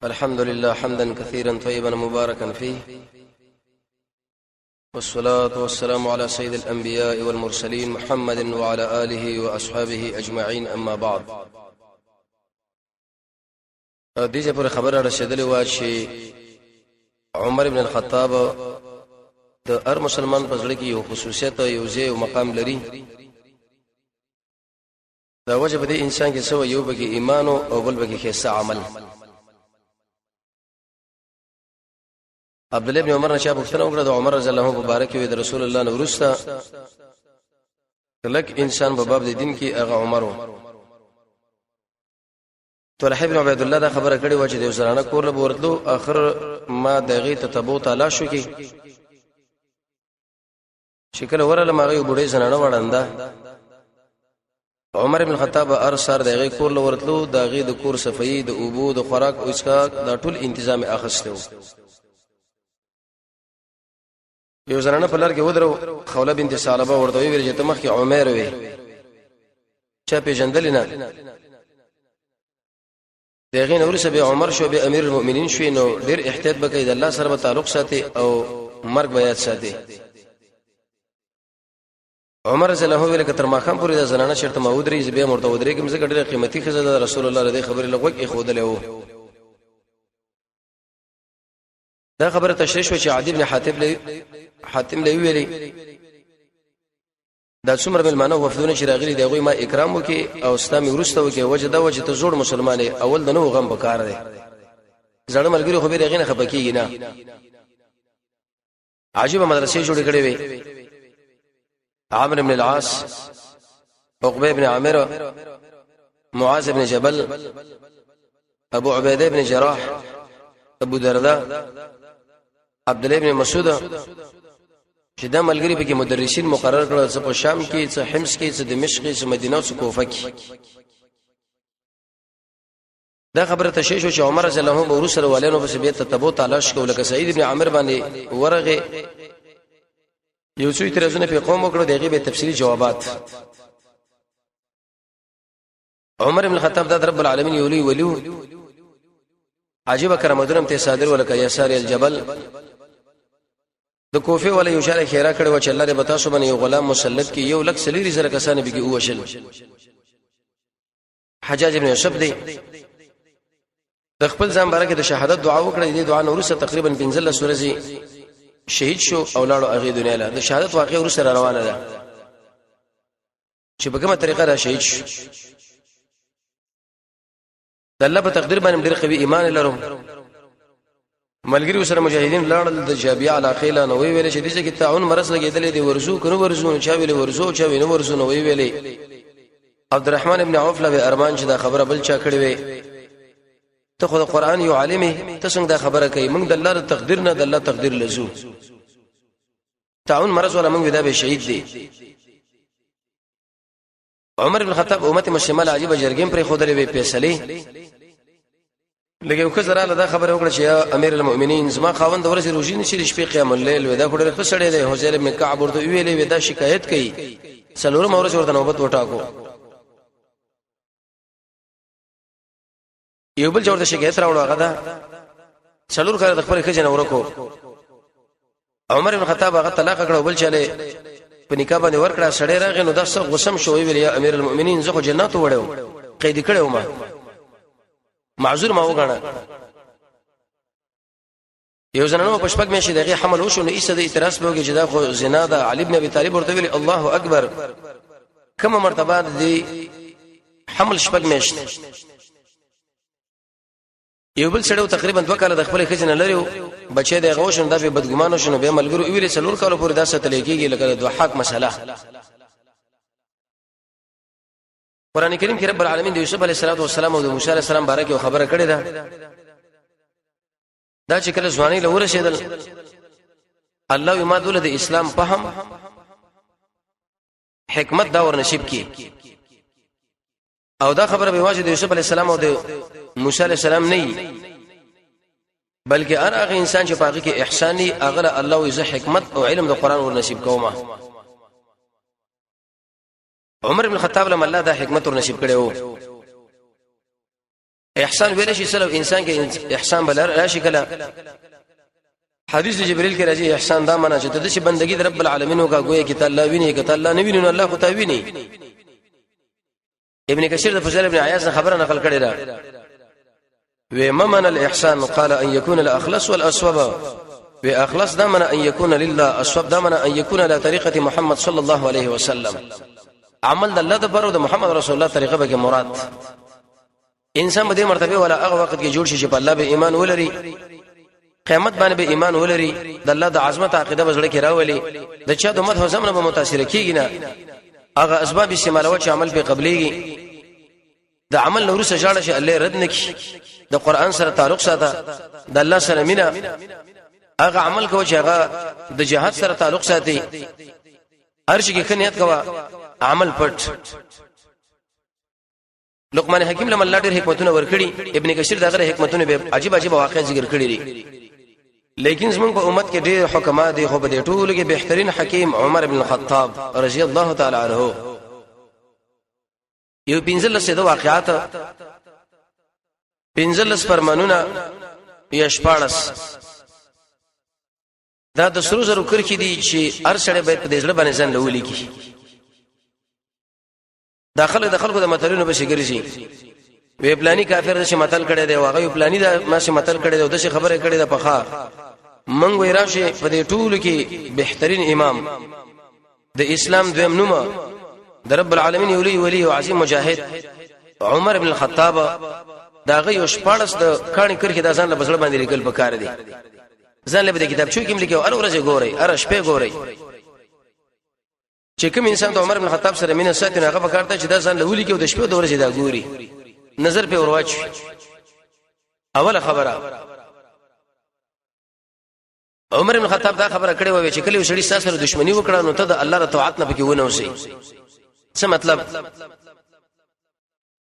الحمد لله حمدا كثيرا طيبا مباركا فيه، والصلاة والسلام على سيد الأنبياء والمرسلين محمد وعلى آله وأصحابه أجمعين. أما بعد، دیجه پر خبره رسیدلې و چې عمر ابن الخطاب د هر مسلمان په ځړ کې یو خصوصیت یو ځای او مقام لري. دا وجه په دې انسان کې سو یو بګي ایمان او بل بګي خیسه عمل. عبد الله بن عمر نشه پوښتنه وکړه د عمر رضی الله عنه مبارک وي د رسول الله نو ورسته لک انسان په باب د دین کې هغه عمر و. طلحه ابن عبید الله دا خبره کړې و چې د وسرانه کور له ورتلو اخر ما دغه تتبو تعالی شو کې شکل وراله ماغه بډې زنانه وړاندا. عمر ابن الخطاب ارسر دغه کور له ورتلو دغه د کور صفئی د اوبو د خوراک او اسکا دا ټول تنظیم اخستو. یو زنانه په لار کې ودرو، خوله بنت ثعلبه ورته ویل چې ته مخکې عمر وې چا پیژندل نه. دغه نور سبه عمر شو به امیر المؤمنین شو نو ډیر احتیاط وکړي د الله سره به تعلق ساتي او مرګ بیات ساتي. عمر رضی الله عنه کتر ما خام پوری د زنانه شرط مودري زبې مرته ودري کوم څه ډیره قیمتي خزه د رسول الله رضی خبر لغوک خودله وو. دا خبره تشریح شو چې عدی بن حاتم له ویلي دا څومره ملمانه وفدونه چې راغلي دی غوي ما اکرام وکي او اسلامي ورسته وکي وجدا وجه ته جوړ مسلمانې اول د نو غم وکړ دی. زړه ملګری خو به رغینه خپکیږي نه. عجیب مدرسې جوړې کړې وي. عامر بن العاص، عقبه بن عامر، معاذ بن جبل، ابو عبيده بن جراح، ابو درداء، عبد الله بن مسعود چې دا ملګری به کې مدرسین مقرر کړل څه په شام کې څه حمص کې څه دمشق کې څه مدینه او څه کوفه کې. دا خبره تشیش او چې عمر رضی الله عنه ورسره والینو په بیت تتبو تلاش کول لکه سعید ابن عامر باندې ورغه یو څو اعتراضونه په قوم وکړو دغه به تفصیلی جوابات. عمر ابن الخطاب دا رب العالمین یولي ولیو عجیب کرامتونه ته صادر ولکه یسار الجبل د کوفه ولا یو شاله خیره کړي و چې الله دې بتا سو باندې یو غلام مسلط کې یو لک سلیری سره کسانه بيږي اوشل. حجاج ابن یوسف دی د خپل ځان بارکه د شهادت دعا وکړه. دې دعا نور سره تقریبا 15 سورې شهید شو او لاړو هغه دنیا له د شهادت واقع ور سره روانه ده چې په کومه طریقه را شهید شو. د الله په تقدیر باندې ډېر قوي ایمان لرم. ملګری سره مجاهدین لاړل د جابیه علاقې لا نو ویل چې دې کې تعاون مرز لګیدلې دی ورزو کنو ورزو چا ویل ورزو چا وینو ورزو نو ویلې. عبدالرحمن ابن عوف له ارمان چې دا خبره بل چا کړې وي ته خو د قران یو عالمي ته څنګه دا خبره کوي. موږ د الله د تقدیر نه د الله تقدیر لزو تعاون مرز ولا موږ دا به شهید دي. عمر بن الخطاب امت مسلمه عجیب جرګیم پر خودلې وي فیصله لکه یو کزراله دا خبره وکړه چې یا امیر المؤمنین زما خاوند ورسې روزي نشي شپې قیام الليل ودا خوري خسړې دی. حذیل بن کعب ورته ویلې ودا شکایت کوي څلورم ورځ ورته نوبت وټاکو. یو بل جوړ د شکایت راوړو هغه دا څلور کار د خپل خجن ورکو. عمر بن خطاب هغه طلاق کړو بل چاله په نکاح باندې ورکړه. سړی راغی نو داسه غسم شو ویل یا امیر المؤمنین زه خو جنات وړم قید کړو ما معذور ما وګڼه. یو زنانو په شپږ مې شي دغه حمل وشو نو ایسه د اعتراض بوګي چې دا خو زنا ده. علي ابن ابي طالب ورته ویل الله اکبر کومه مرتبه دي حمل شپږ مې شي. یو بل سړیو تقریبا 2 کال د خپل خزنه لري بچي د غوښن د بدګمانو شنو به ملګرو ویل څلور کال پورې دا ستل کېږي لکه د حق مسله. قران کریم کې رب العالمین د یوسف علیه السلام او د موسی علیه السلام بارے کې خبره کړې ده. دا چې کله ځواني له ورسېدل الله یې ما دول د اسلام فهم حکمت دا ور نصیب کی او دا خبره به واجب د یوسف علیه السلام او د موسی علیه السلام نه بلکې هغه انسان چې پاږي کې احساني هغه الله یې حکمت او علم د قران ور نصیب کوما. عمر بن الخطاب لما الله دا حکمت ور نصیب کړو احسان ویل شي سره انسان کې احسان بل راشي کله حدیث جبريل کې راځي احسان دا معنا چې د دې بندګي د رب العالمین وکا ګویا کې تعالی ویني کې تعالی نه ویني نو الله خو ته ویني ابن کثیر د فضل ابن عیاض خبره نقل کړی را ومن الاحسان قال ان يكون الاخلص والاصوب واخلص دا معنا ان يكون لله اصوب دا معنا ان يكون على طريقه محمد صلى الله عليه وسلم عمل د الله د پر او د محمد رسول الله طریقه به مراد انسان به مرتبه ولا هغه وخت کې جوړ شي چې په الله به ایمان ولري قیامت باندې به ایمان ولري د الله د عظمت عقیده به زړه کې راولي د چا د مدح زمنه به متاثر کیږي نه هغه اسباب استعمالو چې عمل به قبليږي د عمل نور سره جاړه شي الله رد نکي د قران سره تعلق ساته د الله سره مینا هغه عمل کوي چې هغه د جهاد سره تعلق ساتي هر شي کې خنیت کوا عمل پټ لقمان حکیم لم الله ډېر حکمتونه ورکړي ابن کثیر دغه حکمتونه به عجیب عجیب واقع ذکر کړی دي لیکن زمونږ په امت کې ډېر حکما دي خو به ټول کې بهترین حکیم عمر ابن الخطاب رضی الله تعالی عنہ یو پنځل څه د واقعات پنځل فرمانونه یشپارس دا د سرو زرو کړ کې دي چې هر سړی باید په دې ځل باندې ځان لولي کی داخله د خلکو د متلونو به شګرځي وی پلاني کافر چې متل کړي دی واغه پلاني دا ما چې متل کړي دی د څه خبره کړي ده پخا منګ وی راشي په دې ټولو کې بهترین امام د اسلام دویم نومه د رب العالمین ولی او عظیم مجاهد عمر ابن الخطاب دا غي شپارس د کانی کړ کې دا ځان له بسړ باندې لیکل پکار دي ځان له کتاب چو کې لیکو ار ورځ ګوري ار شپه ګوري چې کوم انسان د عمر ابن الخطاب سره مینه ساتي هغه پکارته چې دا ځان له ولي کې د شپه د ورځې دا ګوري نظر په ورواچ اوله خبره عمر ابن الخطاب دا خبره کړې و چې کله وشړی سره دښمنی وکړه نو ته د الله رضا طاعت نه پکې ونه وسی څه مطلب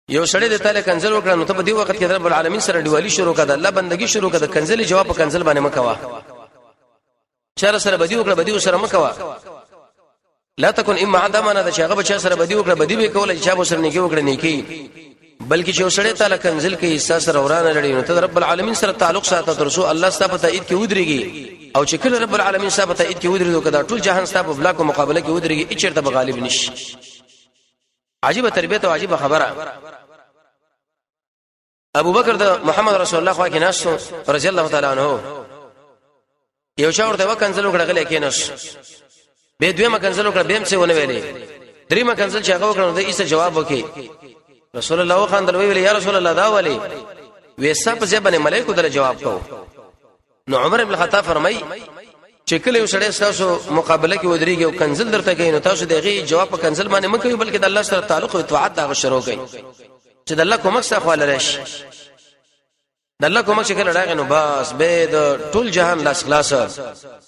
یو سړی د تعالی کنزل وکړه نو ته په دې وخت کې رب العالمین سره دیوالی شروع کړه الله بندگی شروع کړه کنزل جواب په کنزل باندې مکوا چر سره بدی وکړه بدی سره مکوا لا تكن اما عدمنا د شغه بچا سره بدی وکړه بدی به کوله چې ابو سره نیکی وکړه نیکی بلکې چې وسړی تعالی کنزل کې احساس ورانه لري نو ته رب العالمین سره تعلق ساته تر څو الله ستاسو ته اید کې ودرېږي او چې کله رب العالمین ستاسو ته اید کې ودرېږي کدا ټول جهان ستاسو په بلاکو مقابله کې ودرېږي اچرته به غالب نشي عجیب تربیت او عجیب خبره ابو بکر د محمد رسول الله خو کې ناس رضی الله تعالی عنہ یو شاورته وکنزل وکړه غلې کې ناس به دویمه کنزل وکړه بهم څه ونه ویلې دریمه کنزل چې هغه وکړه د ایسه جواب وکي رسول الله خواندل ویل یا رسول الله دا ولی وېسا په ځبنه ملائکه در جواب کو نو عمر ابن الخطاب فرمای چې کله یو سړی تاسو مقابله کې ودرېږي او کنزل درته کوي نو تاسو دغه جواب په کنزل باندې مکوئ بلکې د الله سره تعلق او اطاعت دا شروع کړئ چې د الله کومک څخه ولر شي د الله کومک چې کله راغی نو بس به د ټول جهان لاس خلاص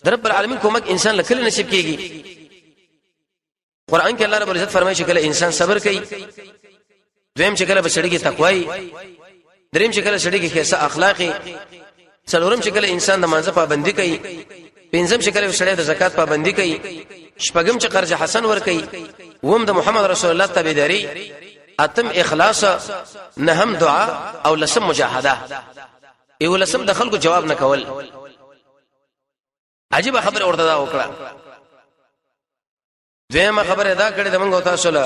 د رب العالمین کومک انسان لکه نصیب کیږي قران کې الله رب العزت فرمایي چې کله انسان صبر کوي دویم چې کله بسړي کې تقوی دریم چې کله سړي کې خاصه اخلاقی څلورم چې کله انسان د مانځه پابندي کوي پنځم چې کله سړي د زکات پابندي کوي شپږم چې قرض حسن ور کوي ووم د محمد رسول الله تابعداري اتم اخلاص نهم دعا او لسم مجاهده ایو لسم د خلکو جواب نه کول عجیب خبر ورته دا وکړه دیمه خبره دا کړې د منګو تاسو له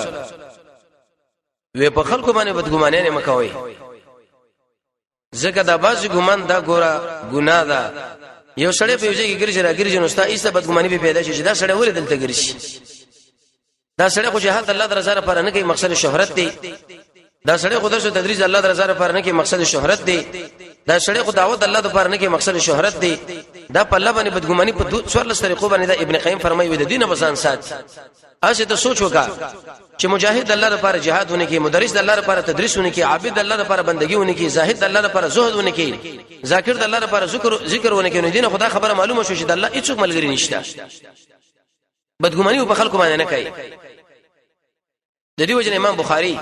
وی په خلکو باندې بدګمانه نه مکوي زکه دا باز ګمان دا ګورا ګناه ده یو سړی په یوځای کې ګرځي را ګرځي نو ستا ایسه بدګماني به پیدا شي چې دا سړی ولې دلته ګرځي دا سړی خو جهاد الله درزه لپاره نه کوي مقصد شهرت دی دا سړی خو درس تدریس الله درزه لپاره نه کوي مقصد شهرت دی دا سړی خو دعوت الله لپاره نه کوي مقصد شهرت دی دا په الله باندې بدګماني په څوار طریقو باندې دا ابن قیم فرمایي د دینه بسان سات اشه ته سوچ وکا چې مجاهد الله لپاره jihad ونه کې مدرس الله لپاره تدریس ونه کې عابد الله لپاره بندگی ونه کې زاهد الله لپاره زهد ونه کې ذاکر الله لپاره ذکر ونه کې نو دینه خدا خبره معلومه شو چې د الله هیڅ ملګری نشته بدګماني په خلکو باندې نه کوي د دې وجه امام بخاری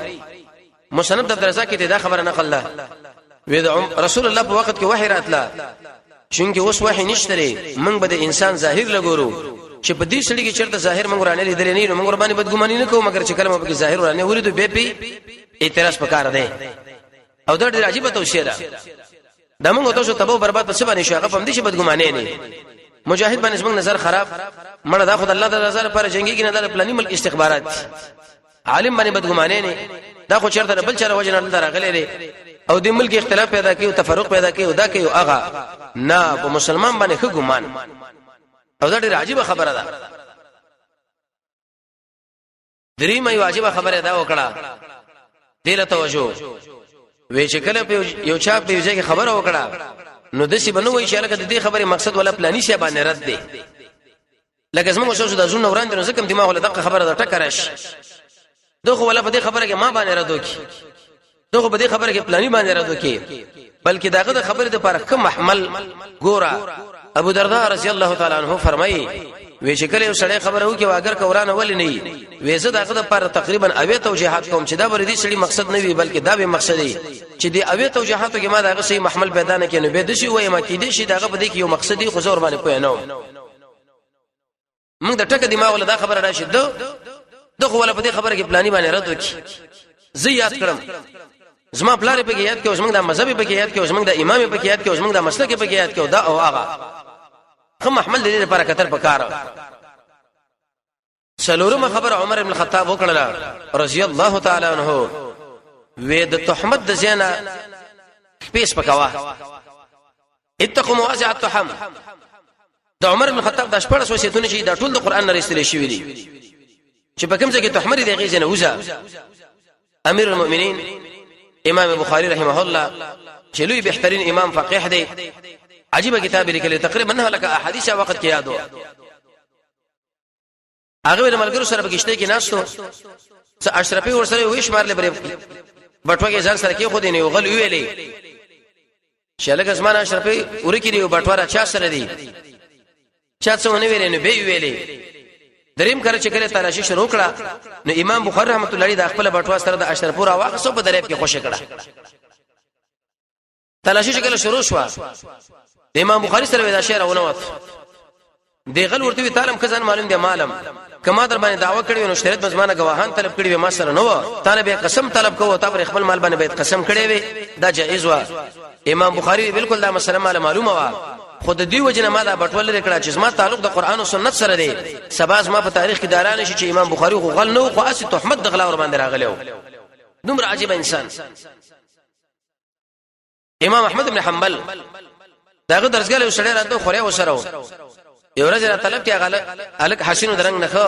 مسند د عبدالرزاق کې دا خبره نقل ده و رسول الله په وخت کې وحی راتله چونکه اوس وحی نشته موږ به د انسان ظاهر لګورو چې په دې سړي کې چرته ظاهر موږ رانه لیدل نه موږ باندې بدګماني نه کوو مګر چې کلمه په ظاهر رانه ورته به پی اعتراض وکړه ده او دا ډېر عجیب توصیه ده دا موږ تاسو تباہ برباد په څه باندې شو هغه په دې چې بدګمانه نه مجاهد باندې زموږ نظر خراب مړه دا خدای الله تعالی نظر پر جنگي کې نه د پلاني ملک استخبارات عالم باندې بدګمانه نه دا خو چرته بل چر وجه نه راغلي لري او د ملک اختلاف پیدا کوي او تفرق پیدا کوي او دا کوي هغه نه په مسلمان باندې ښه ګمان او دا ډېر عجیب خبره ده درې مې واجب خبره دا وکړه دله توجه وې چې کله په یو چا په ځای کې خبره وکړه نو دسی بنو وای چې لکه د دې خبره مقصد ولا پلاني شی باندې رد دی لکه زموږ شوشو د زونه وران دي نو ځکه دماغ له دغه خبره د ټکرش دغه ولا په دې خبره کې ما باندې رد وکي دغه په دې خبره کې پلاني باندې رد وکي بلکې داغه د خبره د پر کوم محمل ګورا ابو درداء رضی الله تعالی عنہ فرمایي وې چې کله یو سړی خبره وکي او اگر کورانه ولې نه وي زه داغه د پر تقریبا اوی توجيهات کوم چې دا بر دې سړي مقصد نه وي بلکې دا به مقصد دی چې دی اوی توجيهاتو کې ما داغه صحیح محمل پیدا نه کینو به د شي وای ما کې دې شي داغه په دې کې یو مقصد دی خو زور باندې پوه نه موږ د ټکه دماغ له دا خبره راشي دغه ولا په دې خبره کې پلاني باندې رد وکي زه یاد کړم زما پلان په کې یاد کې زمنګ د مذهب په کې یاد کې زمنګ د امام په کې یاد کې زمنګ د مسلک په کې یاد کې دا او هغه خو محمل دې لپاره کتر پکاره څلورمه خبر عمر بن الخطاب وکړه رضی الله تعالی عنہ وې د تهمت د زینا پیس پکوا اتقوا مواضع التهم د عمر بن الخطاب د شپږ وصیتونه چې د ټول د قران نه رسېدل شوی دي چې په کوم ځای کې تهمت دی غیزنه وزا امیر المؤمنین امام بخاری رحمه الله چې لوی بهترین امام فقيه دی عجیب کتاب لیکلی تقریبا نه لکه احادیث وخت کې یادو هغه د ملګرو سره بغشته کې ناشته څه اشرفي ور سره ویش مارلې بری بټوګه ځان سره کې خو دې نه غل ویلې شلګ اسمان اشرفي ورکی دی بټوره چا سره دی چا څه ونه ویلې نو به ویلې دریم کړه چې کله تراشی شروع کړه نو امام بخاری رحمت الله علیه د خپل بټوا سره د اشرفي را واغسو په دریاب کې خوشی کړه تلاشی چې کله شروع شو د امام بخاری سره ودا شعر ونه وت دی غل ورته تعلم کزان معلوم دی معلم کما در باندې دعوه کړی نو شریعت مزمانه گواهان طلب کړی ما سره نو طالب قسم طلب کوو تا پر خپل مال باندې بیت قسم کړی وي دا جایز و امام بخاری بالکل دا مسله معلومه و خود دی وجنه ما دا بټول لري کړه چې ما تعلق د قران او سنت سره دی سباز ما په تاریخ کې دارانه شي چې امام بخاری خو غل نو خو اسی تهمت د غلا ور باندې راغلو دومره عجیب انسان امام احمد بن حنبل داغه درسګل یو سړی راته خوري وسره یو ورځ را طلب کې الک حسین درنګ نخو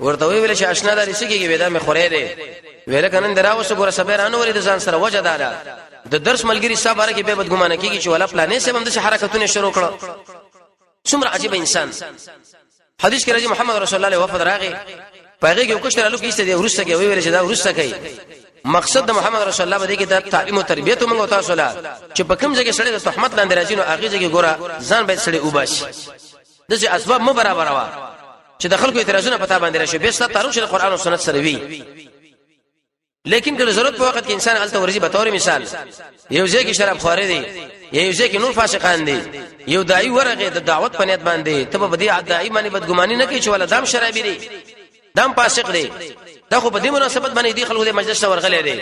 ورته ویل چې آشنا داري سګيږي ودا مې خوري دی ویل کنن دراوسه ګوره صبرانه ولې د ځان سره وجه داله د درس ملګری صاحب باندې کې به بدګمانه کیږي چې ولا پلانې سم د حرکتونه شروع کړه څومره عجیب انسان حدیث کې راځي محمد رسول الله وفد راغی پایغه کې وکړه لکه ایسته دی ورسته کې ویل چې دا ورسته کوي مقصد د محمد رسول الله باندې کې د تعلیم او تربیته موږ تاسو لا چې په کوم ځای کې سړی د تهمت لاندې راځي نو هغه ځای کې ګوره ځان به سړی وباسي دغه اسباب مو برابر وا چې د خلکو اعتراضونه پتا باندې راشي به ست تعارف د قران او سنت سره وي لیکن کله ضرورت په وخت کې انسان الته ورزي به تور مثال یو ځای کې شراب خوري دي یو ځای کې نور فاسقان دي یو دای ورغه د دعوت په نیت باندې ته به دې دای باندې بدګماني نه کوي چې ولا دام شرابي دي دام فاسق دي دا خو په دې مناسبت باندې دي خلکو د مجلس ته ورغلي دي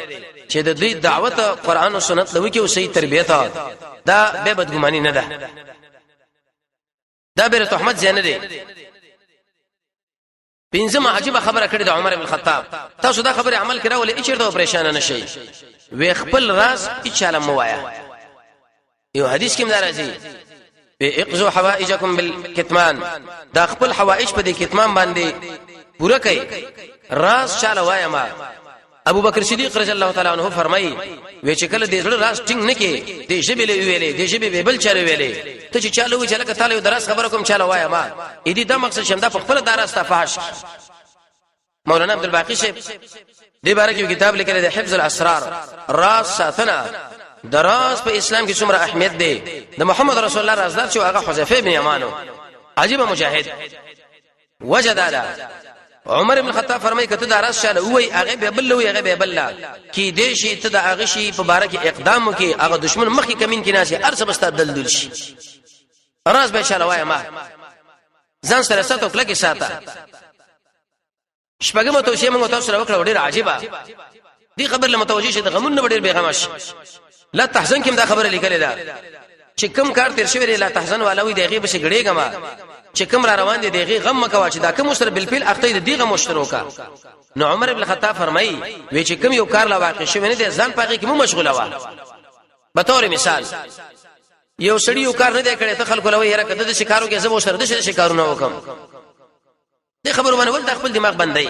چې د دې دعوت قران او سنت لوي کې او صحیح تربیته دا به بدګماني نه ده دا به تهمت زنه دي پنځمه عجیب خبره کړې د عمر بن الخطاب تاسو دا خبره عمل کړه ولې چیرته پریشان نه شي وی خپل راز اچاله موایا یو حدیث کې مدارځي اقضوا حوائجکم بالکتمان دا خپل حوائج په دې کتمان باندې پوره کړئ راز چاله وایا ما ابو بکر صدیق رضی الله تعالی عنہ فرمایي وی چې کله دې راز ټینګ نه کې دې شی به ویلې دې شی به بل چاره ویلې ته چې چالو وی چې لکه تعالی یو دراس خبره کوم چاله وایا ما اې دې دا مقصد شم دا په خپل داراسته فحش مولانا عبد الباقی شه دې باره کې کتاب لیکلی دی حفظ الاسرار راز ساتنه دراز په اسلام کې څومره اهمیت دی د محمد رسول الله رازدار چې هغه حذیفه بن یمانو عجیب مجاهد وجدادا عمر بن الخطاب فرمایي کته دراز شاله وای هغه به بل وای هغه به بل کی دې شي ته د هغه شي په باره کې اقدام وکي هغه دشمن مخکې کمین کې ناشي ارسه بستا دلدل شي راز به شاله وای ما ځان سره ساتو کله کې ساته شپږم توصیه موږ تاسو سره وکړو ډیر عجیبه دې خبر له متوجي شه د غمون نه ډېر بیغمش لا تحزن کوم دا خبره لیکل ده چې کوم کار تیر شوی لا تحزن والوي دغه به شګړېګما چې کوم را روان دي دغه غم مکوا چې دا کوم سره بالفعل اخته دي دغه مشترکه نو عمر ابن الخطاب فرمایي وی چې کوم یو کار لا واقع شوی نه دي ځان پاګه کې مو مشغوله و به تور مثال یو سړی یو کار نه دی کړی ته خلکو لوي یره کده د شکارو کې زبو سره د شکارونه وکم دې خبرو باندې ول خپل دماغ بندای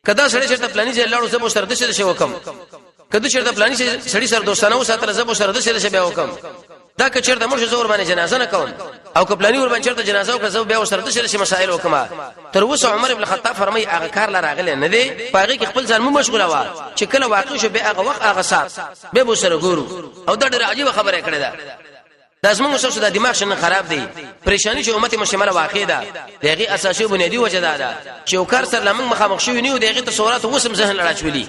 کدا سړی چې پلاني ځای لاړو زبو سره د شي وکم کده چې د پلاني سړی سره دوستانه و ساتره زبو سره د شي بیا وکم دا که چیرته مرشه زور باندې جنازه نه کوم او که پلاني ور باندې چیرته جنازه او که بیا سره د شي مسائل وکما تر اوسه عمر ابن الخطاب فرمایي هغه کار لا راغلی نه دی پاغي کې خپل ځان مو مشغوله و چې کله واقع شو به هغه وخت هغه سات به بو سره ګورو او دا ډېر عجیب خبره کړې ده دا زموږ شخص د دماغ شنه خراب دی پریشانی چې امت مشمله واقع ده دغه اساسي بنیادی وجه ده چې یو کار سره لمن مخامخ شوی نه او دغه تصورات وسم ذهن لړاچولي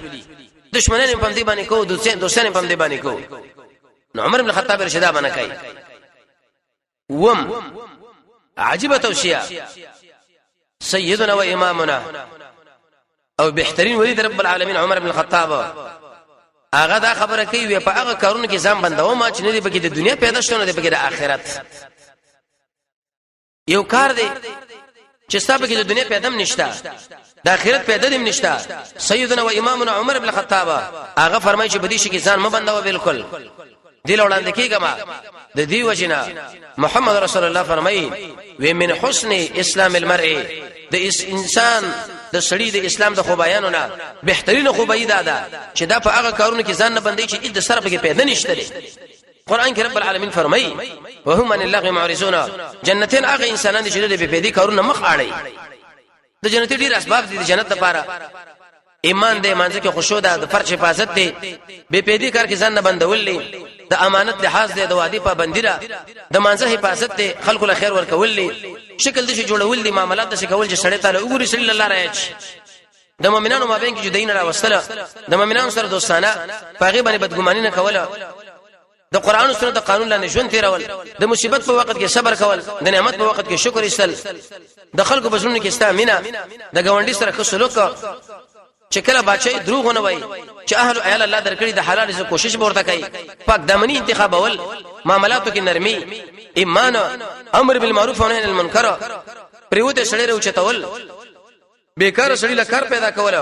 دشمنان په دې باندې کو دوستان په دې باندې کو نو عمر بن الخطاب ارشاد باندې کوي وم عجيبه توصيه سيدنا وامامنا او بهترین ولید رب العالمین عمر بن الخطاب هغه دا خبره کوي په هغه کارونه کې ځان بندو ما چې نه دی بګي د دنیا پیدا شونه دی بګي د آخرت یو کار دی چې ستاسو کې د دنیا پیدا نشته د آخرت پیدا دیم نشته سیدنا و امامنا عمر بن الخطاب هغه فرمایي چې بدی شي کې ځان مبندو بالکل دل وړاندې کیګما د دې وجنا محمد رسول الله فرمایي و من حسن اسلام المرء د انسان د سړي د اسلام د خوبایانو نه بهترین خوبای ده چې دا په هغه کارونه کې ځان نه بندي چې د سره به پیدا نشته قرآن کې رب العالمین فرمایي وهم ان الله معرضون جنتین هغه انسانان چې د بيدی کارونه مخ اړي د جنت ډیر اسباب دي د جنت لپاره ایمان دې مانځ کې خشوع ده د فرض حفاظت دي بے پیدي کار کې ځان نه بندول دي د امانت لحاظ دي د وادي پابندی را د مانځ حفاظت دي خلکو له خیر ورکول دي شکل دي جوړول دي معاملات د شکول چې سړی تعالی وګوري صلی الله راځي د مؤمنانو مابین کې جداین را وصله د مؤمنانو سره دوستانه پاغي باندې بدګماني نه کوله د قران او سنت قانون لاندې ژوند تیرول د مصیبت په وخت کې صبر کول د نعمت په وخت کې شکر ایستل د خلکو بزرګونو کې استامینه د ګاونډي سره ښه سلوک چې کله بچي دروغ نه وای چې اهل عیال الله درکړي د حلال رزق کوشش ورته کوي پاک دمنی انتخاب اول معاملاتو کې نرمي ایمان امر بالمعروف و نهی عن المنکر پریوته سړی راوچتول بیکار سړی له کار پیدا کول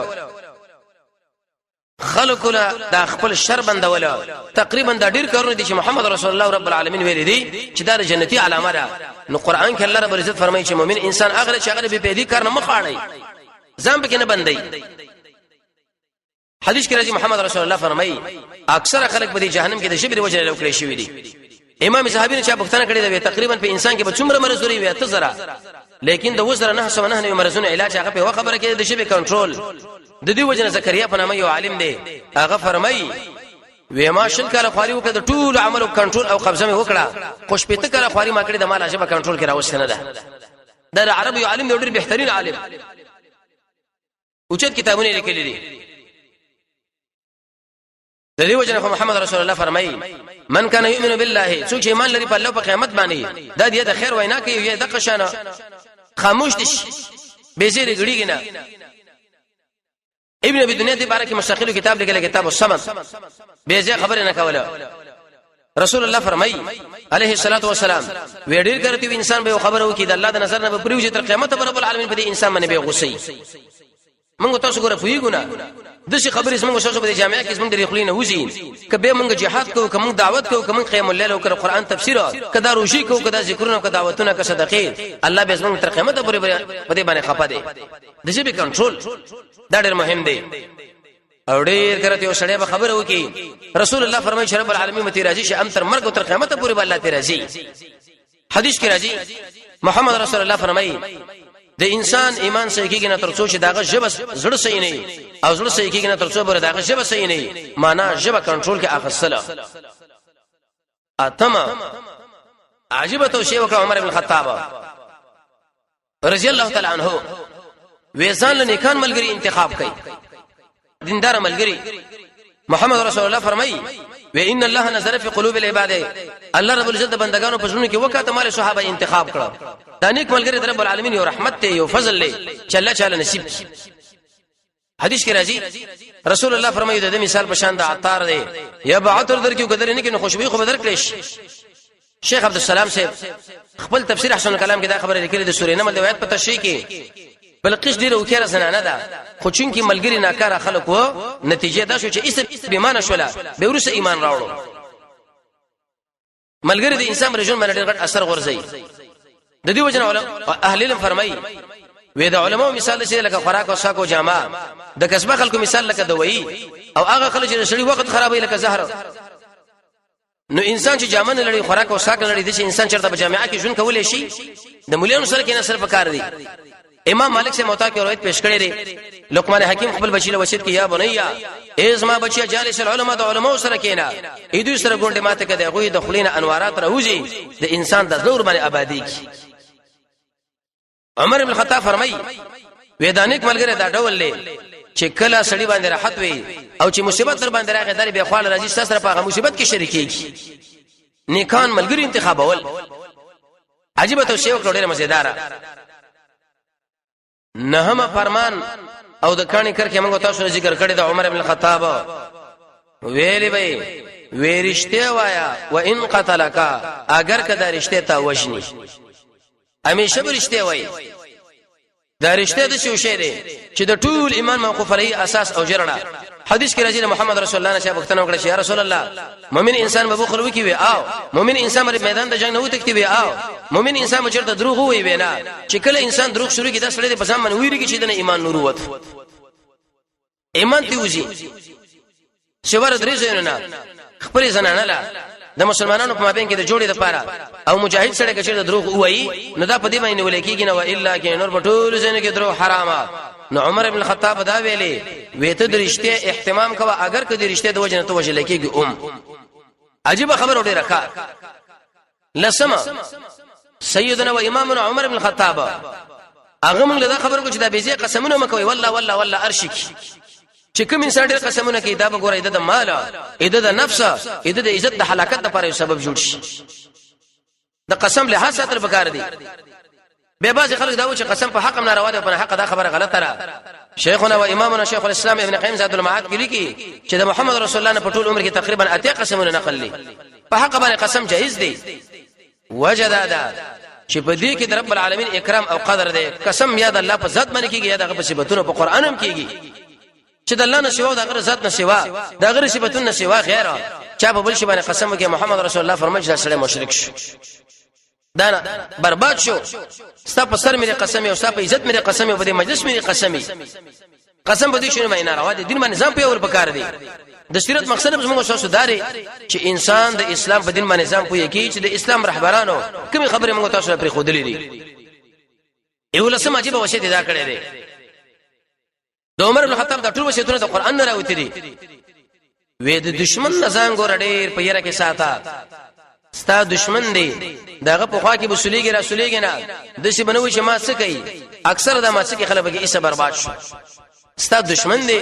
خلق له د خپل شر بندول تقریبا د ډیر کارونه دي چې محمد رسول الله رب العالمین ویلي دي چې دا جنتی علامه ده نو قران کې الله رب العزت فرمایي چې مؤمن انسان هغه چې هغه به پیدي کار نه مخاړي ځم پکې نه بندي حدیث کې راځي محمد رسول الله فرمایي اکثر خلک په جهنم کې د شبر وجه له وکړي شوی دي امام صحابي نه چا پښتنه کړی دی تقریبا په انسان کې به څومره مرز لري وي تزرا لیکن د وزره نه سم نه مرزونه علاج هغه په خبره کې د شبر کنټرول د دې وجه زکریا په نامه یو عالم دی هغه فرمایي وې ما شل کاله خواري وکړه د ټول عمل او کنټرول او قبضه مې وکړه خوش پېته کاله خواري ما کړې د مال عجبه کنټرول کړه اوس نه ده د عربي عالم دی ډېر بهترین عالم اوچت کتابونه لیکلي دي د دې وجه محمد رسول الله فرمایي من كان يؤمن بالله څوک چې ایمان لري په الله په قیامت باندې دا د خیر وینا کوي یا د قشانه خاموش دي به زیری غړيږي نه ابن ابي دنيا دې باره کې مستقل کتاب لیکل کتاب الصمد به زی خبره نه کوله رسول الله فرمایي عليه الصلاه والسلام ویډیر کرتی انسان به خبره وکي د الله د نظر نه پریوځي تر قیامت رب العالمین په دې انسان باندې به غوسي موږ تاسو ګره فویګونه د شي خبرې زموږ شاوخوا په جامعه کې زموږ د خلینو وزین کبه موږ جهاد کوو کوم دعوت کوو کوم قیام الليل او قرآن تفسیر کدا روشي کوو کدا ذکرونه کدا دعوتونه کدا صدقې الله به زموږ تر قیامت پورې په دې باندې خپه دي د شي به کنټرول دا ډېر مهم دی او ډېر کرته یو سړی به خبره وکي رسول الله فرمایي چې رب العالمین متي راضي شي ام تر مرګ او تر قیامت پورې به الله ته راضي حدیث کې راځي محمد رسول الله فرمایي د انسان ایمان صحیح کېږي نه تر څو چې داغه ژبه زړه صحیح نه او زړه صحیح کېږي نه تر څو بر داغه ژبه صحیح نه معنا ژبه کنټرول کې اخصله اتم عجيبه توشي وکړه عمر بن الخطاب رضی الله تعالی عنہ وېزان له نیکان ملګری انتخاب کړي دیندار ملګری محمد رسول الله فرمایي و ان الله نظر في قلوب العباد الله رب العزت بندگانو په ژوند کې وکړه مال صحابه انتخاب کړه دا نیک ملګری رب العالمین یو رحمت ته یو فضل له چې الله تعالی نصیب حدیث کې راځي رسول الله فرمایي د مثال په شان د عطار دی یا به عطر درکې قدر نه کې خوشبو خو بدر کړش. شیخ عبد السلام صاحب خپل تفسیر احسن الکلام کې دا خبره لیکلې د سورې نمل د روایت په تشریح کې بلقیس ډیره وکړه زنانه ده خو چون کې ملګری ناکاره خلک وو نتیجه دا شو چې اسم بیمانه شوله به ورسه ایمان راوړو. ملګری د انسان رجون باندې ډېر غټ اثر غورځي. د دې وجنه اهل علم فرمایي وې د علماء مثال چې لکه خوراک او ساکو جامه د کسبه خلکو مثال لکه دوی او هغه خلک چې شړي وخت خرابوي لکه زهر. نو انسان چې جامه نه لري خوراک او ساک نه لري د انسان چرته په جامعه کې ژوند کولای شي د مليانو سره کې نه سره پکار دي. امام مالک سے موطا کی روایت پیش کړي دي لقمان حکیم خپل بچی له وصیت کې یا بنیا ایز ما بچیا جالس العلماء د علماء سره کېنا ایدو سره ګونډه ماته کده غوي د خلینه انوارات راوځي د انسان د زور باندې آبادی کی. عمر بن الخطاب فرمای وېدانیک ملګری دا ډول لې چې کله سړی باندې راحت وي او چې مصیبت در باندې راغی درې به خپل راځي سره په مصیبت کې شریکيږي. نیکان ملګری انتخابول عجیب ته شی وکړه ډېر مزیدار. نهم فرمان او د کانی کر کې موږ تاسو ذکر کړی د عمر بن الخطاب ویلي وي ورشته وایا و ان قتلک اگر کدا رشته تا وجني همیشه برشته وای. دا رشته د څه شی دی چې د ټول ایمان موقوف علی اساس او جرړه. حدیث کې راځي محمد رسول الله نشه وختنه وکړه یا رسول الله مؤمن انسان به بخل وکي وي او مؤمن انسان پر میدان د جنگ نه وتکتی وي او مؤمن انسان مچرته دروغ وي وینا چې کله انسان دروغ شروع کړي د سړي په ځان باندې ویریږي چې د ایمان نور وت ایمان تی وځي شوار درې زینونه خپل زنانه لا د مسلمانانو په مابین کې د جوړې لپاره او مجاهد سره کې چې دروغ وایي نو دا په دې باندې ولیکيږي نو الا کې نور بټول زنه کې دروغ حرامه. نو عمر بن الخطاب دا ویلي وېته د رښتیا اهتمام کوه اگر که د رښتیا د وجنه ته وجه لیکيږي عجیب خبر وړي راکا لسما سيدنا و امامنا عمر بن الخطاب هغه موږ دا خبر کو چې دا بيزي قسمونه مکوي والله ارشک چې کوم انسان ډېر قسمونه کوي دا به ګورې د مال اېده د نفس اېده د عزت د هلاکت لپاره سبب جوړ شي. د قسم له حساب تر بکار دي به بعض خلک دا و چې قسم په حق هم ناروا ده په حق دا خبره غلطه را. شیخنا و امامنا شیخ الاسلام ابن قیم زاد المعاد کې لیکي چې د محمد رسول الله په ټول عمر کې تقریبا اته قسمونه نقل لي په حق باندې قسم جائز دي. وجدادا چې په دې کې د رب العالمین اکرام او قدر دی. قسم یا د الله په ذات باندې کېږي یا د په صفاتونو په قران هم کېږي چې د الله نه سوا د غیر ذات نه سوا د غیر صفاتونو نه سوا غیره چا په بل شي باندې قسم وکړي محمد رسول الله فرمایي چې سړی مشرک شو دا برباد شو. ستا په سر مې قسم او ستا په عزت مې قسم او په دې مجلس مې قسم به دې شنو مې نه راوړي دین باندې ځم په اور پکار دی. د شریعت مقصد به موږ تاسو داري چې انسان د اسلام په دین باندې ځم پوي کی چې د اسلام رهبرانو کوم خبره موږ تاسو لپاره خو دلې دي. یو لسم عجیب وشي دا کړی دی د عمر بن الخطاب د ټول وصیتونه د قران نه راوتی دي. وې د دشمن نزان ګور ډېر په یره کې ساته ستا دشمن دی داغه په خوا کې بسلیږي رسولېږي نه د څه بنوي چې ما څه کوي اکثر دا ما څه کې خلک به ایسه برباد شو. ستا دشمن دی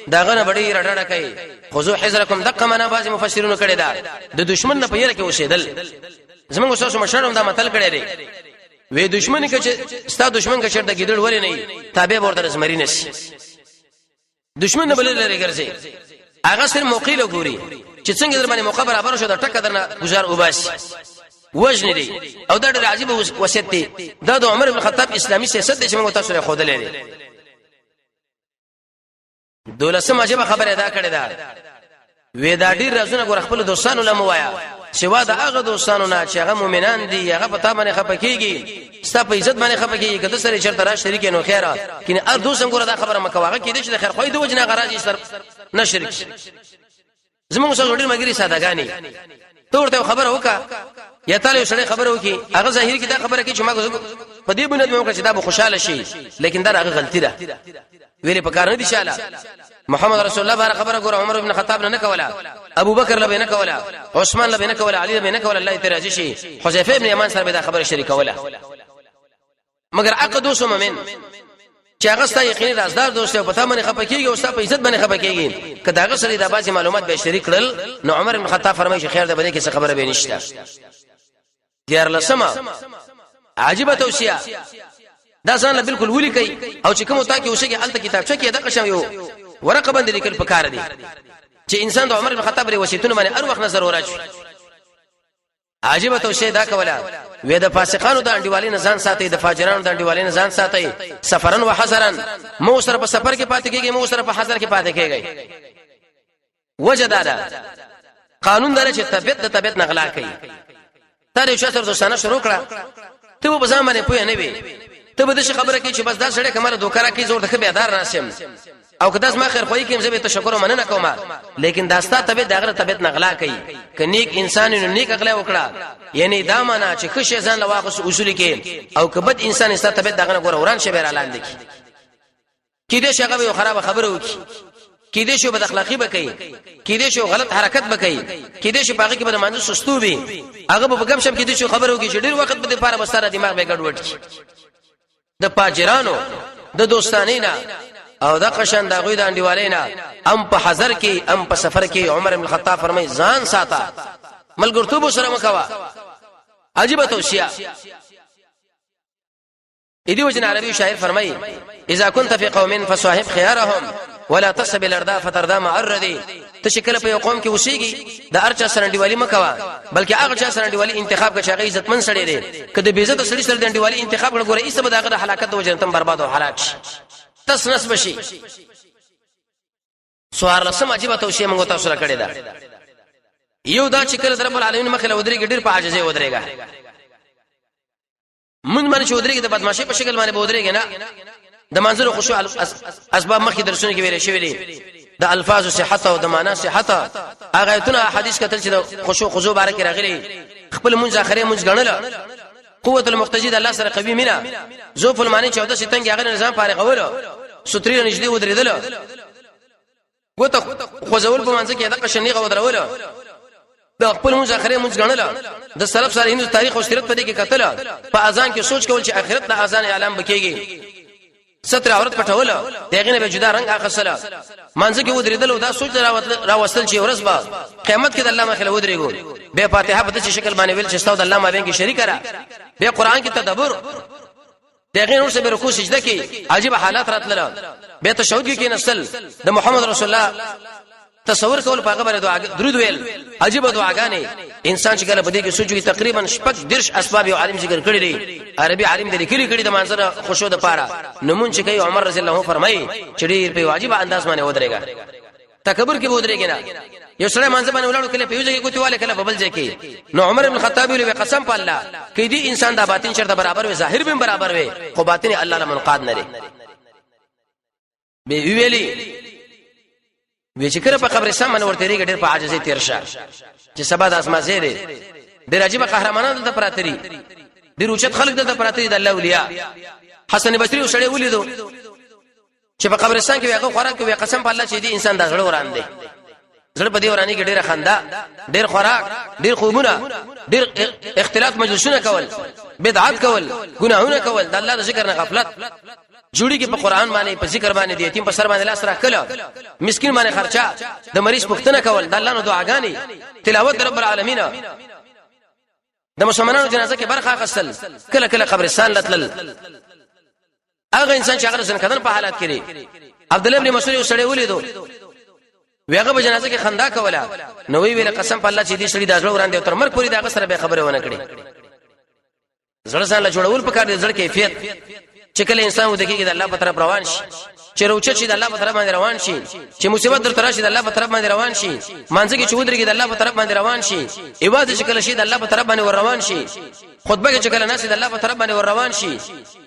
داغه نه بډې رډړه کوي خذو حذرکم دقه معنا بعض مفسرونو کړي دا د دشمن نه په یره کې اوسېدل. زموږ اوسه مشرانو دا متل کړي دی وې دشمن کې چې ستا دشمن کې چرته ګډړ ولې نه تابع ورته زمري نشي دشمن نه بل لري ګرځي هغه سر موقع له ګوري چې څنګه در باندې موقع برابر شو د ټکه درنه گزار وباس وجن دي او دا ډېر عجیب وصیت دی. دا د عمر بن الخطاب اسلامي سیاست دی چې موږ تاسو له خود لري. دولسم عجیب خبره ادا کړې ده وې دا ډېر رازونه ګور خپل دوستانو لموایا سوا د هغه دوستانو نه چې هغه مؤمنان دي هغه په تابانه خپکیږي ستا په عزت باندې خپکیږي کله سره چرته را شریک نو خیره کینه ار دوسم ګور دا خبره مکواغه کې دي چې خیر خوې د وجنه غراجي سر نشریک زموږ سره ډېر مګری سادهګانی ته ورته خبره وکا یا تعالی سره خبره وکي هغه ظاهر کې دا خبره کې چې ما په دې بنیاد مې وکړه چې دا به خوشاله شي لیکن دا هغه غلطی ده ویلې په کار نه دي شاله. محمد رسول الله بار خبره ګور عمر بن خطاب نه کولا ابو بکر له نه کولا عثمان له نه کولا علي له نه کولا الله تراجي شي حذیفه ابن یمان سره دا خبره شریک کولا مگر عقد وسو مؤمن چې هغه ستا یقیني رازدار دوست په تامه خپکیږي او ستا په عزت باندې خپکیږي کله هغه سره د بازي معلومات به شریک کړل نو عمر بن خطاب فرمایي چې خیر ده بده کې څه خبره به نشته. دیار لسما عجيبه توصيه دا ځان له بالکل ولي کوي او چې کوم تا کې اوسېږي الته کتابچه کې دا قشم یو ورقه باندې لیکل پکار دي چې انسان د عمر بن خطاب لري وصیتونه باندې هر وخت نظر وراشي عجیب توشی دا کوله وې د فاسقانو د انډیوالۍ نه ځان ساتي د فاجرانو د انډیوالۍ نه ځان ساتي سفرن و حذرن مو سره په سفر کې پاتې کېږي مو سره په حذر کې پاتې کېږي وجدادا قانون دا چې طبيعت نغلا کوي تر یو شتر دوستانه شروع کړه ته په ځان باندې پوهه نه وي ته به د خبره کې چې بس دا سړی کمره دوکره کې زور د بیدار راسم او که داس ما خیر خوې کوم زه تشکر ومنه کوم لیکن داستا طبيعت دغه طبيعت نغلا کوي ک نیک انسان نو نیک اغلا وکړه یعنی دا معنا چې خشه ځان لواخص اصول کې او که بد انسان است طبيعت دغه ګور وران شي بیر اعلان دي کې دې شغه یو خراب خبره وکي کې دې شو بد اخلاقی بکې کې دې شو غلط حرکت بکې کې دې شو باغی کې بد مانځ سستو وي هغه په غم شم کې دې شو خبره وکي چې ډیر وخت به لپاره بسره دماغ به ګډوډ شي د پاجرانو د دوستانینا او دا قشن دا غوی د انډیوالینا ام په حذر کې ام په سفر کې عمر بن الخطاب فرمای ځان ساته ملګرتوب سره مکوا عجیب توصیه اې دی وجه عربي شاعر فرمای اذا كنت في قوم فصاحب خيارهم ولا تصب الارضاء فترضى معرضي تشکل په یو قوم کې وسیږي د ارچا سره انډیوالی مکوا بلکې هغه چا سره انډیوالی انتخاب کې هغه عزتمن سړی دی کله به عزت سړی سره د انډیوالی انتخاب کړه ګوره ایسه به دغه هلاکت د وجه تم برباد او هلاک شي تس نس بشي سوار لسم عجیب توشیه موږ تاسو را کړی دا یو دا چې کله رب العالمین مخه ودرېږي ډیر په عاجزه ودرېږي من باندې ودرېږي د بدمعشي په شکل باندې ودرېږي نه د منظر خشوع اسباب مخکې درسونه کې ویل شوی دي د الفاظ صحت او د معنا صحت هغه ایتونه حدیث کتل چې د خشوع خضوع باره کې راغلي خپل منځ اخري منځ غنل قوت المقتضی د الله سره قوی مینا ذوف المانی 14 ستنګ هغه نظام فارغ اولو ستري نشدي ودرېدل وته خوځول په منځ کې دغه شنیغه ودرول د خپل منځ اخري منځ غنل د سلف سره هندو تاریخ او سیرت په دې کې کتل په اذان کې سوچ کول چې اخرت د اذان اعلان بکېږي ستر عورت پټول دغه نه به جدا رنگ اخصله منځ کې ودرېدل او دا سوچ راوستل چې ورځ با قیامت کې د الله مخله ودرېګو به فاتحه په دې شکل باندې ویل چې استاد الله مابین کې شریک را به قران کې تدبر دغه نور سره رکوع سجده کې عجیب حالات راتله به تشهود کې نسل د محمد رسول الله تصور کول په خبره دعا درود ویل عجیب دعاګانې انسان چې کله بده کې سوچي تقریبا شپږ درش اسباب یو عالم ذکر کړی دی عربي عالم دې لیکلي کړی د منظر خوشو د پاره نمون چې کوي عمر رضی الله فرمایي چې ډیر په واجب انداز باندې ودرېګا تکبر کې ودرېګا نه یو سره منځ باندې ولاړو کله په یو ځای کې کوتواله کله په بل ځای کې نو عمر بن الخطاب ویل قسم په الله کې دې انسان د باطن شرط برابر وي ظاهر به برابر وي خو باطن الله له منقاد نه لري به ویلي وی چې کړه په قبرستان باندې ورته ریګ ډېر په عاجزۍ تیر شه چې سبا د اسما زیره ډېر عجیب قهرمانان د پراتري ډېر اوچت خلک د پراتري د الله اولیاء حسن بصری سره ولیدو چې په قبرستان کې هغه خوراک کوي قسم په الله چې دې انسان د زړه وران دی زړه په دې ورانی کې ډېر خندا ډېر خوراک ډېر خوبونه ډېر اختلاط مجلسونه کول بدعت کول ګناهونه کول د الله د ذکر نه غفلت جوړی کې په قران باندې په ذکر باندې د یتیم په سر باندې لاس راکړه مسكين باندې خرچه د مریض پختنه کول د الله نو دعاګانی تلاوت رب العالمین د مسلمانانو جنازه کې برخه اخیستل کله کله قبرستان لتل هغه انسان چې هغه سن کدن په حالات کې عبد الله ابن مسعود سره ولیدو ویغه په جنازه کې خندا کوله نو ویل قسم په الله چې دې سړي د ځړ وړاندې تر مرګ پورې دا سره به خبره ونه کړي زړه سره جوړول پکار دي زړه کیفیت چې کله انسان ودکې د الله په طرف روان شي چې روچت شي د الله په طرف باندې روان شي چې مصیبت در تراشي د الله په طرف باندې روان شي مانځ کې چودري کې د الله په طرف باندې روان شي عبادت چې کله شي د الله په طرف باندې ور روان شي خطبه چې کله ناس د الله په طرف باندې ور روان شي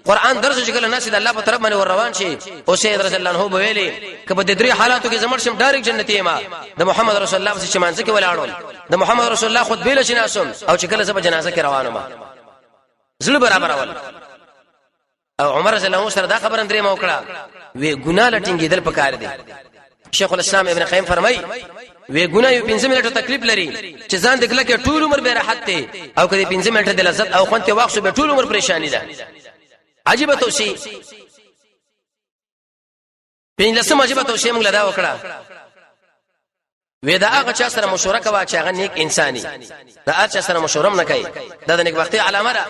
قران درس چې کله ناس د الله په طرف باندې ور روان شي او سید رسول الله هو ویلي کبه د درې حالاتو کې زمړ شم ډایرک جنتی ما د محمد رسول الله چې مانځ کې ولاړول د محمد رسول الله خطبه له شناسم او چې کله زب جنازه کې روانم زړه برابر اول او عمر رضی الله سره دا خبر اندرې موکړه وی ګناه لټینګېدل پکار دي شیخ الاسلام ابن قیم فرمای وی ګناه یو 15 منټه تکلیف لري چې ځان دکله کې ټول عمر به راحت ته او کله 15 منټه د لذت او خوند ته واخصو به ټول عمر پریشانی ده عجیب توشی پینځه عجیب توشی موږ لدا وکړه وی دا هغه چا سره مشوره کوا چې هغه نیک انساني دا هغه چا سره مشوره نه کوي دا د نیک وختي علامه ده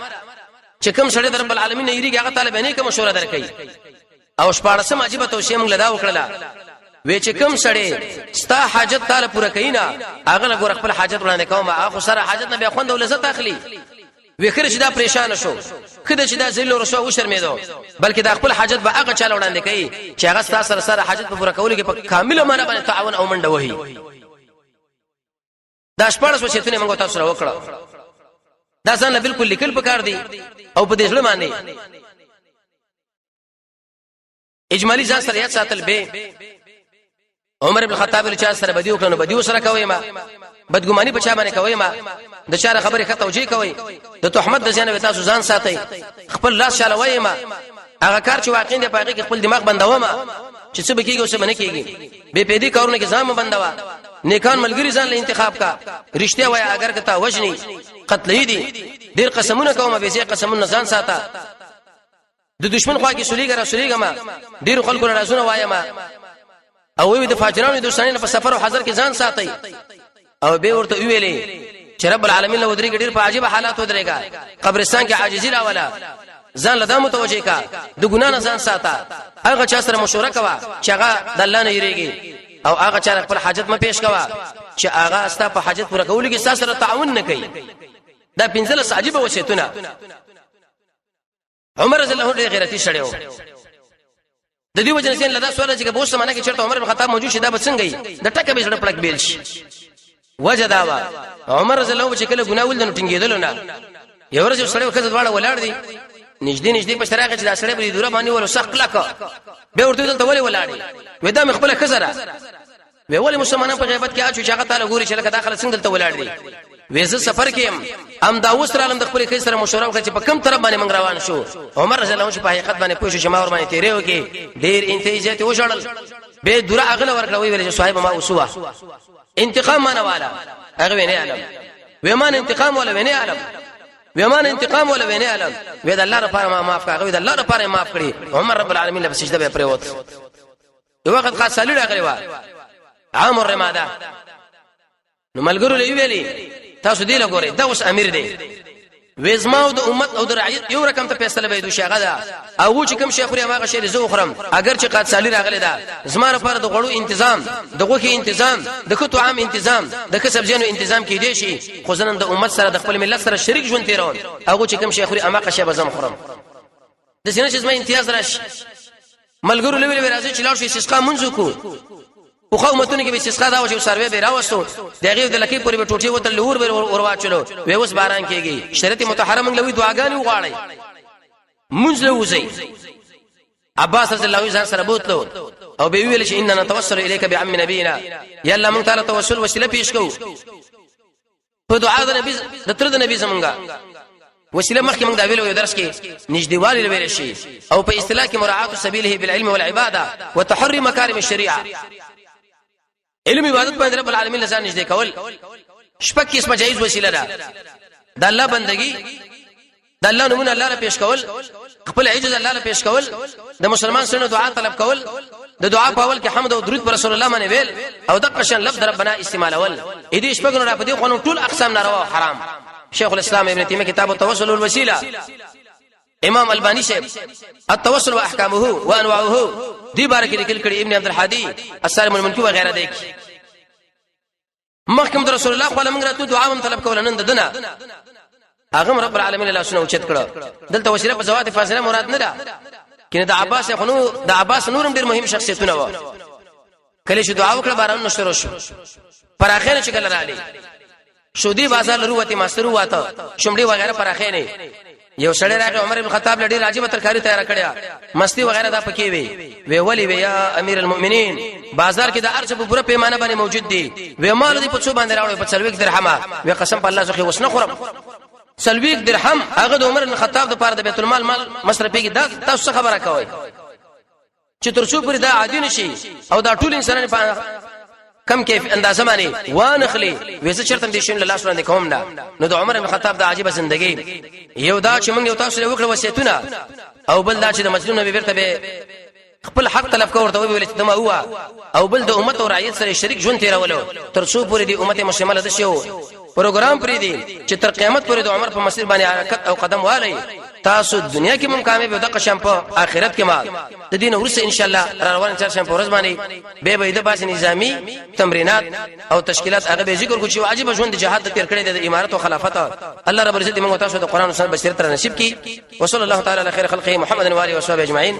چې کوم سړی در رب العالمین نه یریږي هغه طالب نه کوم مشوره درکې او شپارسم عجیب توصیه موږ لدا وکړه وې چې کوم سړی ستا حاجت تعالی پوره کینا هغه نه ګور خپل حاجت وړاندې کوم هغه سره حاجت نه به خوند او لذت اخلي وخر چې دا پریشان شو خدای چې دا ذل او رسوا او شرمېدو بلکې دا خپل حاجت به هغه چاله وړاندې کوي چې هغه ستا سره حاجت په پوره کولو کې په کامل معنا باندې تعاون او منډه وهي دا شپارس وشتونه موږ تاسو سره وکړه دا ځان بالکل لیکل پکار دي او په دې ځل باندې اجمالی ځان سره یاد ساتل به عمر ابن الخطاب له چا سره بدیو کړنو بدیو سره کوي ما بدګماني په چا باندې کوي ما د چاره خبره ښه توجیه کوي د تهمت د ځان تاسو ځان ساتي خپل لاس چاله وای ما هغه کار چې واقعي دی پاګه خپل دماغ بنداوه ما چې څه بکیږي او څه باندې کیږي به پیدي کارونه کې ځان بنداوه نیکان ملګری ځان له انتخاب کا رښتیا وای اگر کته وجني قتل دي ډیر قسمونه کوم به سي قسمونه ځان ساته د دشمن خوا کې سولېګا ما ډیر خلکو رازونه وایم او وی د فاجرانو دوستانه په سفر او حضر کې ځان ساتي او به ورته ویلې چې رب العالمین له ودرې ډیر په عجیب حالات ودرېګا قبرستان کې عاجزی راولا ځان لدا متوجه کا د ګنا نه ځان ساته هغه چا سره مشوره کوا چې هغه د الله نه یریږي او هغه چا خپل حاجت ما پیش کوا چې هغه استا په حاجت پوره کولو کې سره تعاون نه کوي دا پنځله عجیب وصیتونه عمر رضی الله عنه غیرتی شړیو د دې وجه نه لدا سوال چې به اوس معنی کې چرته عمر بن خطاب موجود شي دا بسنګي د ټکه به زړه پړک بیل شي وجه دا وا عمر رضی الله عنه چې کله ګناه ول نه ټینګېدل نه یو ورځ سړی وکړ دواړه ولاړ دي نږدې په شراغه چې دا سړی په دوره باندې ول سخت لکه به ورته دلته ولې ولاړی ودا مخبله خزره وی ولې مسلمانان په غیبت کې اچو چې هغه تعالی ګوري چې لکه داخله څنګه دلته ولاړ دي وېزه سفر کې ام دا وسره علم د خپل خې سره مشوره وکړه چې په کوم طرف باندې موږ روان شو عمر رضی الله عنه په حقیقت باندې پوښتنه چې ما ور باندې تیرې وکي ډیر انتهاجات وشړل به دوره اغله ورکړه ویل چې صاحب ما وسوه انتقام معنا والا هغه نه علم وېمان انتقام ولا نه علم وېمان انتقام ولا نه علم وې د الله لپاره ما معاف کړه وې د الله لپاره معاف کړي عمر رب العالمین له سجده به پریوت یو وخت خاص سالي راغلی و عام الرماده نو ملګرو له ویلي تاسو دی له ګورئ دا اوس امیر دی وېزماو د امت او د رعیت یو رقم ته فیصله به دوی شغه ده او چې کوم شیخ ما غشې زو خرم اگر چې قات سالی راغلی ده زما لپاره د غړو تنظیم د غوخي تنظیم د خطو عام تنظیم د کسب جنو تنظیم کې دی شي خو زنن د امت سره د خپل ملت سره شریک ژوند تیرون او چې کوم شیخ ما غشې به زم خرم د سینې چې زما امتیاز راشي ملګرو له ویل راځي چې لاړ شي استسقا منځو کو خو قومتونه کې به استسقا دا و چې سروې به راوستو دغه د لکې پورې به ټوټي وته لور به ورواچلو وې اوس باران کېږي شریعت متحرم لوي دعاګانې وغواړي منځ له وځي عباس رضی الله عنه سره بوتلو او به ویل چې اننا نتوسل الیک بعم نبینا یا الله مونږ تعالی توسل وسیله پیش کوو په دعا د نبی د تر د نبی زمونږه وسیله مخکې موږ دا ویلو یو درس کې نږدېوالي لوي شي او په اصطلاح کې مراعات سبیله بالعلم والعباده وتحري مکارم الشریعه علم عبادت باندې رب العالمین لزان نږدې کول شپږ اسمه جایز وسیله ده د الله بندگی د الله نومونه الله لپاره پیش کول خپل عجز الله لپاره پیش کول د مسلمان سره دعا طلب کول د دعا په اول کې حمد او درود پر رسول الله باندې ویل او د قشن لفظ ربنا استعمالول دې شپږ نه په دې قانون ټول اقسام ناروا او حرام شیخ الاسلام ابن تیمیه کتاب التوسل والوسیله امام البانی سے التوسل واحکامه وانواعه دی بارک لیکل کړي ابن عبد الحادی السالم المنکی وغيرها دیک محکم رسول الله صلی الله علیه وسلم دعا هم طلب کول نن ددنه اغه رب العالمین الله سنو چت کړه دلته وسیله په زوات فاصله مراد نه ده کینه د عباس خنو د عباس نورم ډیر مهم شخصیتونه و کله چې دعا وکړه باران نشو شو پر اخر چې کله رالی شودي بازار لروته ماسترو واته شمډي وغیرہ پر اخر نه یو سړی راغی عمر بن خطاب لډی راجیب ترکاری تیار کړیا مستی وغیرہ دا پکې وی ولی وی یا امیر المؤمنین بازار کې د ارچ په پوره پیمانه باندې موجود دي و مال دې په څو باندې راوړل په سلويک درهمه و قسم په الله زخه وسنه خورم سلويک درهم هغه د عمر بن خطاب د پاره د بیت المال مصرفي کې دا تاسو خبره کوي چې ترڅو پر دا عادي نشي او دا ټول انسانان په کم کیف اندازه باندې وانخلي وېسه چرته دې شین الله سبحانه کوم نه نو د عمر بن خطاب د عجیب ژوندۍ یو دا چې موږ یو تاسو له وکړه وصیتونه او بل دا چې د مظلوم نبی ورته به خپل حق طلب کوي ورته ویل چې دما هوا او بل د امت او رعیت سره شریک ژوند تیرولو تر څو پورې د امت مسلمانه د شیو پروګرام پرې دی چې تر قیامت پورې د عمر په مسیر باندې حرکت او قدم والي تاسو دنیا کې مم کامیاب او د قشم په آخرت کې مال د دین ورسه ان شاء الله روان چرشم په ورځ باندې به د باس نظامی تمرینات او تشکیلات هغه به ذکر کو چې واجب ژوند جهاد تیر کړی د امارت او خلافت الله رب عزت موږ تاسو د قران او سنت بصیرت نصیب کړي وصلی الله تعالی علی خیر خلقه محمد و علیه و صحبه اجمعین.